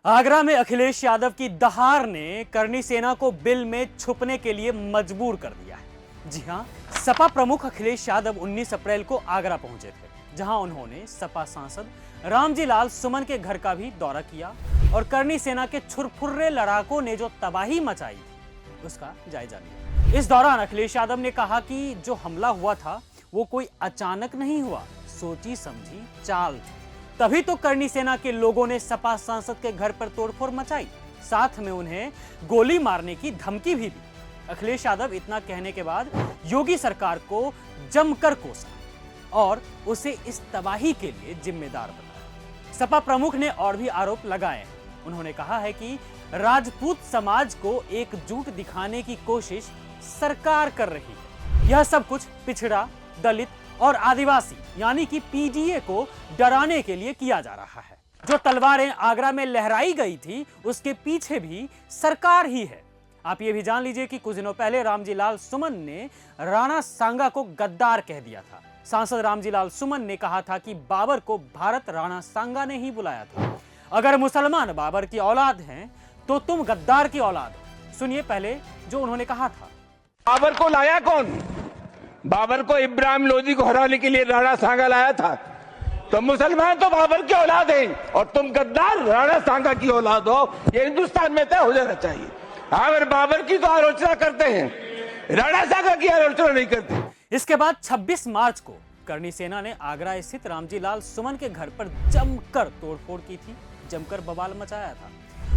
आगरा में अखिलेश यादव की दहाड़ ने करनी सेना को बिल में छुपने के लिए मजबूर कर दिया है। जी हां, सपा प्रमुख अखिलेश यादव 19 अप्रैल को आगरा पहुंचे थे, जहां उन्होंने सपा सांसद रामजी लाल सुमन के घर का भी दौरा किया और करनी सेना के छुरफुर्रे लड़ाकों ने जो तबाही मचाई थी उसका जायजा लिया। इस दौरान अखिलेश यादव ने कहा कि जो हमला हुआ था वो कोई अचानक नहीं हुआ, सोची समझी चाल थी। तभी तो करनी सेना के लोगों ने सपा सांसद के घर पर तोड़फोड़ मचाई, साथ में उन्हें गोली मारने की धमकी भी दी। अखिलेश यादव इतना कहने के बाद योगी सरकार को जमकर कोसा और उसे इस तबाही के लिए जिम्मेदार बताया। सपा प्रमुख ने और भी आरोप लगाए हैं। उन्होंने कहा है कि राजपूत समाज को एकजुट दिखाने की कोशिश सरकार कर रही है। यह सब कुछ पिछड़ा, दलित और आदिवासी यानी कि पीडीए को डराने के लिए किया जा रहा है। जो तलवारें आगरा में लहराई गई थी उसके पीछे भी सरकार ही है। आप ये भी जान लीजिए कि कुछ दिनों पहले रामजी लाल सुमन ने राणा सांगा को गद्दार कह दिया था। सांसद रामजी लाल सुमन ने कहा था कि बाबर को भारत राणा सांगा ने ही बुलाया था। अगर मुसलमान बाबर की औलाद हैं तो तुम गद्दार की औलाद हो। सुनिए पहले जो उन्होंने कहा था। बाबर को लाया कौन? बाबर को इब्राहिम लोधी को हराने के लिए राणा सांगा लाया था। तो मुसलमान तो बाबर की औलाद हैं और तुम गद्दार राणा सांगा की औलाद हो। ये हिंदुस्तान में तय हो जाना चाहिए। अगर बाबर की तो आलोचना करते हैं, राणा सांगा की आलोचना नहीं करते। इसके बाद 26 मार्च को करनी सेना ने आगरा स्थित रामजी लाल सुमन के घर पर जमकर तोड़फोड़ की थी, जमकर बवाल मचाया था।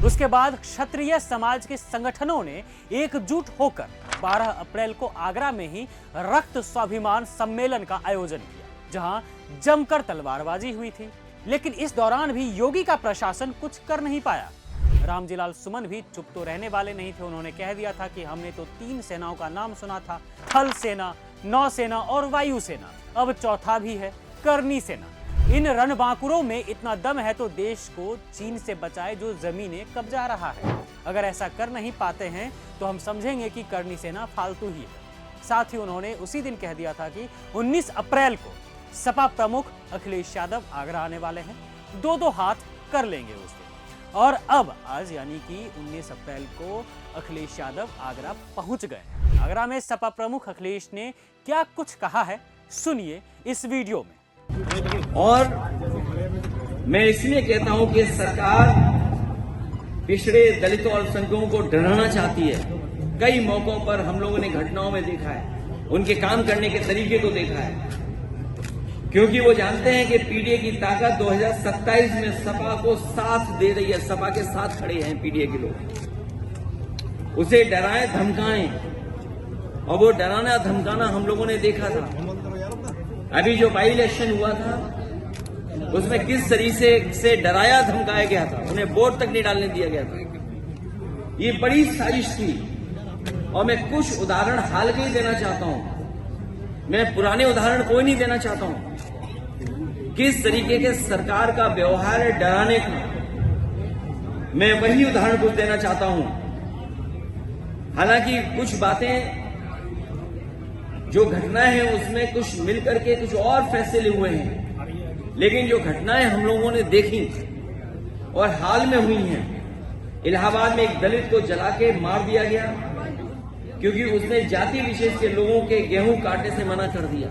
उसके बाद क्षत्रिय समाज के संगठनों ने एकजुट होकर 12 अप्रैल को आगरा में ही रक्त स्वाभिमान सम्मेलन का आयोजन किया, जहां जमकर तलवारबाजी हुई थी। लेकिन इस दौरान भी योगी का प्रशासन कुछ कर नहीं पाया। रामजी लाल सुमन भी चुप तो रहने वाले नहीं थे। उन्होंने कह दिया था कि हमने तो 3 सेनाओं का नाम सुना था, थल सेना, नौसेना और वायु सेना, अब चौथा भी है करनी सेना। इन रणबांकुरों में इतना दम है तो देश को चीन से बचाए जो जमीनें कब्जा रहा है। अगर ऐसा कर नहीं पाते हैं तो हम समझेंगे कि करनी सेना फालतू ही है। साथ ही उन्होंने उसी दिन कह दिया था कि 19 अप्रैल को सपा प्रमुख अखिलेश यादव आगरा आने वाले हैं, 2-2 हाथ कर लेंगे उस दिन। और अब आज यानी कि 19 अप्रैल को अखिलेश यादव आगरा पहुंच गए। आगरा में सपा प्रमुख अखिलेश ने क्या कुछ कहा है, सुनिए इस वीडियो में। और मैं इसलिए कहता हूं कि सरकार पिछड़े दलितों और अल्पसंख्यकों को डराना चाहती है। कई मौकों पर हम लोगों ने घटनाओं में देखा है, उनके काम करने के तरीके को देखा है, क्योंकि वो जानते हैं कि पीडीए की ताकत 2027 में सपा को साथ दे रही है। सपा के साथ खड़े हैं पीडीए के लोग। उसे डराएं धमकाएं, और वो डराना धमकाना हम लोगों ने देखा था। अभी जो बाई इलेक्शन हुआ था उसमें किस तरीके से डराया धमकाया गया था, उन्हें वोट तक नहीं डालने दिया गया था। ये बड़ी साजिश थी। और मैं कुछ उदाहरण हाल के ही देना चाहता हूं, मैं पुराने उदाहरण कोई नहीं देना चाहता हूं। किस तरीके के सरकार का व्यवहार है डराने का, मैं वही उदाहरण कुछ देना चाहता हूं। हालांकि कुछ बातें जो घटनाएं हैं उसमें कुछ मिलकर के कुछ और फैसले हुए हैं, लेकिन जो घटनाएं हम लोगों ने देखी और हाल में हुई हैं, इलाहाबाद में एक दलित को जला के मार दिया गया क्योंकि उसने जाति विशेष के लोगों के गेहूं काटने से मना कर दिया।